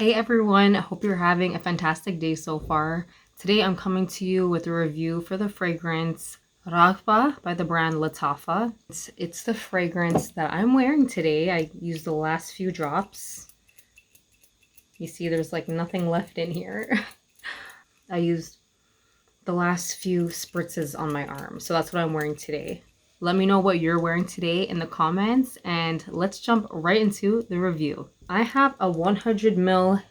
Hey everyone, I hope you're having a fantastic day so far. Today I'm coming to you with a review for the fragrance Raghba by the brand Lattafa. It's the fragrance that I'm wearing today. I used the last few drops. You see there's like nothing left in here. I used the last few spritzes on my arm, so that's what I'm wearing today. Let me know what you're wearing today in the comments, and let's jump right into the review. I have a 100ml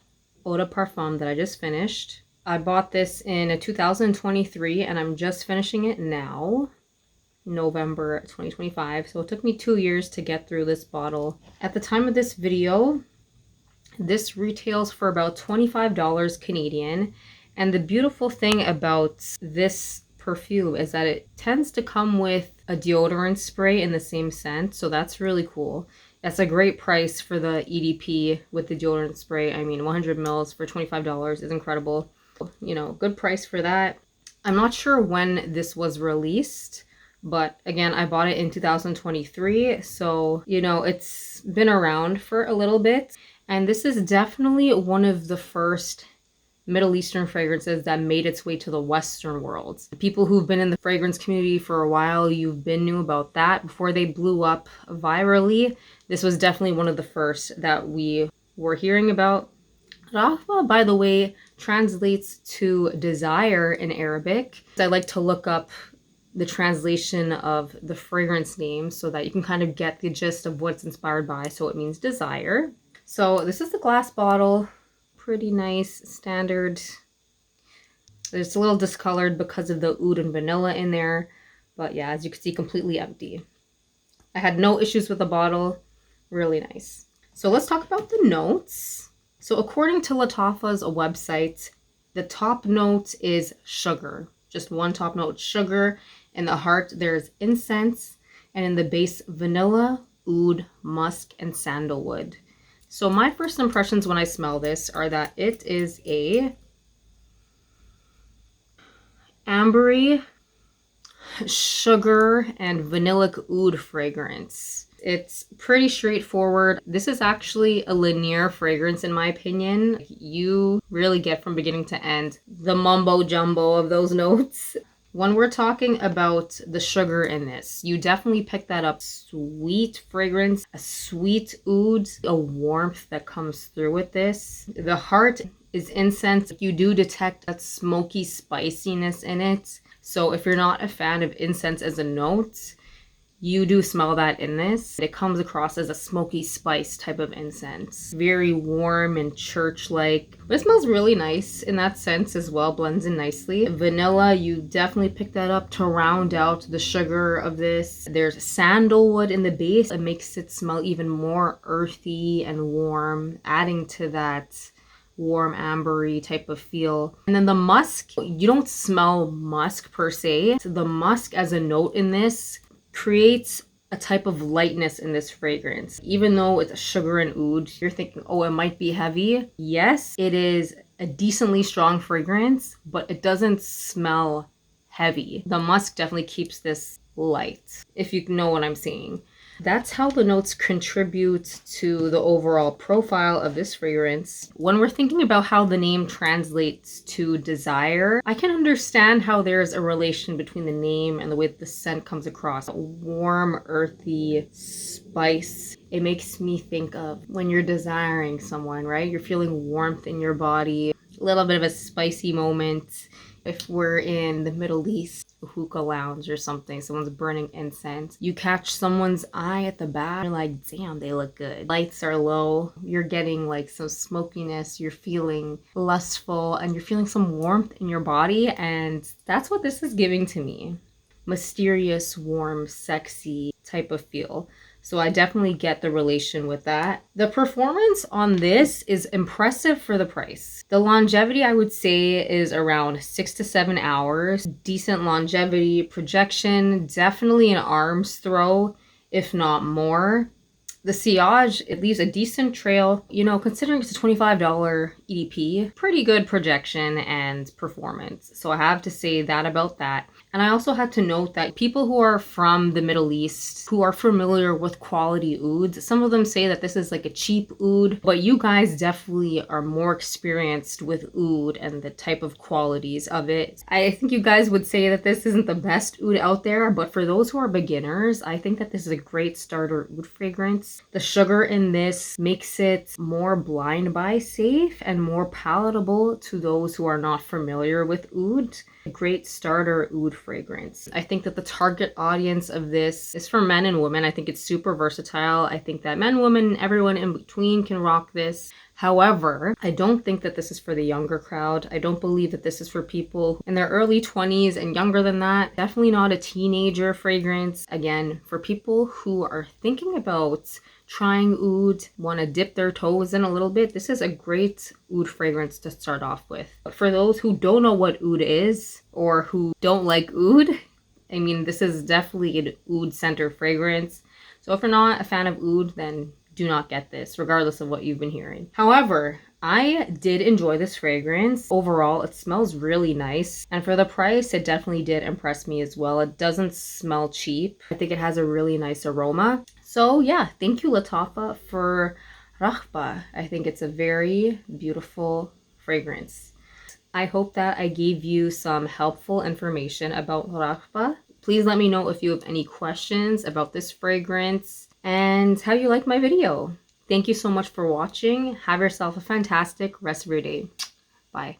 eau de parfum that I just finished. I bought this in 2023 and I'm just finishing it now, November 2025. So it took me 2 years to get through this bottle. At the time of this video, this retails for about $25 Canadian. And the beautiful thing about this perfume is that it tends to come with a deodorant spray in the same scent. So that's really cool. That's a great price for the EDP with the deodorant spray. I mean, 100 mils for $25 is incredible. You know, good price for that. I'm not sure when this was released, but again, I bought it in 2023. So, you know, it's been around for a little bit. And this is definitely one of the first Middle Eastern fragrances that made its way to the Western world. The people who've been in the fragrance community for a while, you've been knew about that before they blew up virally. This was definitely one of the first that we were hearing about. Raghba, by the way, translates to desire in Arabic. I like to look up the translation of the fragrance name so that you can kind of get the gist of what it's inspired by. So it means desire. So this is the glass bottle. Pretty nice, standard. It's a little discolored because of the oud and vanilla in there. But yeah, as you can see, completely empty. I had no issues with the bottle. Really nice. So let's talk about the notes. So according to Lattafa's website, the top note is sugar. Just one top note, sugar. In the heart, there's incense. And in the base, vanilla, oud, musk, and sandalwood. So my first impressions when I smell this are that it is a ambery, sugar, and vanillic oud fragrance. It's pretty straightforward. This is actually a linear fragrance in my opinion. You really get from beginning to end the mumbo jumbo of those notes. When we're talking about the sugar in this, you definitely pick that up. Sweet fragrance, a sweet oud, a warmth that comes through with this. The heart is incense. You do detect that smoky spiciness in it. So if you're not a fan of incense as a note, you do smell that in this. It comes across as a smoky spice type of incense. Very warm and church-like. But it smells really nice in that sense as well. Blends in nicely. Vanilla, you definitely pick that up to round out the sugar of this. There's sandalwood in the base. It makes it smell even more earthy and warm, adding to that warm ambery type of feel. And then the musk, you don't smell musk per se. So the musk as a note in this creates a type of lightness in this fragrance. Even though it's a sugar and oud, you're thinking, oh, it might be heavy. Yes, it is a decently strong fragrance, but it doesn't smell heavy. The musk definitely keeps this light, if you know what I'm saying. That's how the notes contribute to the overall profile of this fragrance. When we're thinking about how the name translates to desire, I can understand how there's a relation between the name and the way that the scent comes across. Warm, earthy spice. It makes me think of when you're desiring someone, right? You're feeling warmth in your body, a little bit of a spicy moment. If we're in the Middle East, a hookah lounge or something, someone's burning incense, you catch someone's eye at the back, you're like, damn, they look good. Lights are low, you're getting like some smokiness, you're feeling lustful, and you're feeling some warmth in your body, and that's what this is giving to me. Mysterious, warm, sexy type of feel. So I definitely get the relation with that. The performance on this is impressive for the price. The longevity, I would say, is around 6 to 7 hours. Decent longevity, projection, definitely an arm's throw, if not more. The sillage, it leaves a decent trail. You know, considering it's a $25 EDP. Pretty good projection and performance. So I have to say that about that. And I also had to note that people who are from the Middle East, who are familiar with quality ouds, some of them say that this is like a cheap oud, but you guys definitely are more experienced with oud and the type of qualities of it. I think you guys would say that this isn't the best oud out there, but for those who are beginners, I think that this is a great starter oud fragrance. The sugar in this makes it more blind buy safe and more palatable to those who are not familiar with oud. A great starter oud fragrance. I think that the target audience of this is for men and women. I think it's super versatile. I think that men, women, everyone in between can rock this. However, I don't think that this is for the younger crowd. I don't believe that this is for people in their early 20s and younger than that. Definitely not a teenager fragrance. Again, for people who are thinking about trying oud, want to dip their toes in a little bit, this is a great oud fragrance to start off with. But for those who don't know what oud is or who don't like oud, I mean, this is definitely an oud center fragrance. So if you're not a fan of oud, then do not get this, regardless of what you've been hearing. However, I did enjoy this fragrance. Overall, it smells really nice. And for the price, it definitely did impress me as well. It doesn't smell cheap. I think it has a really nice aroma. So yeah, thank you Lattafa for Raghba. I think it's a very beautiful fragrance. I hope that I gave you some helpful information about Raghba. Please let me know if you have any questions about this fragrance and how you like my video. Thank you so much for watching. Have yourself a fantastic rest of your day. Bye.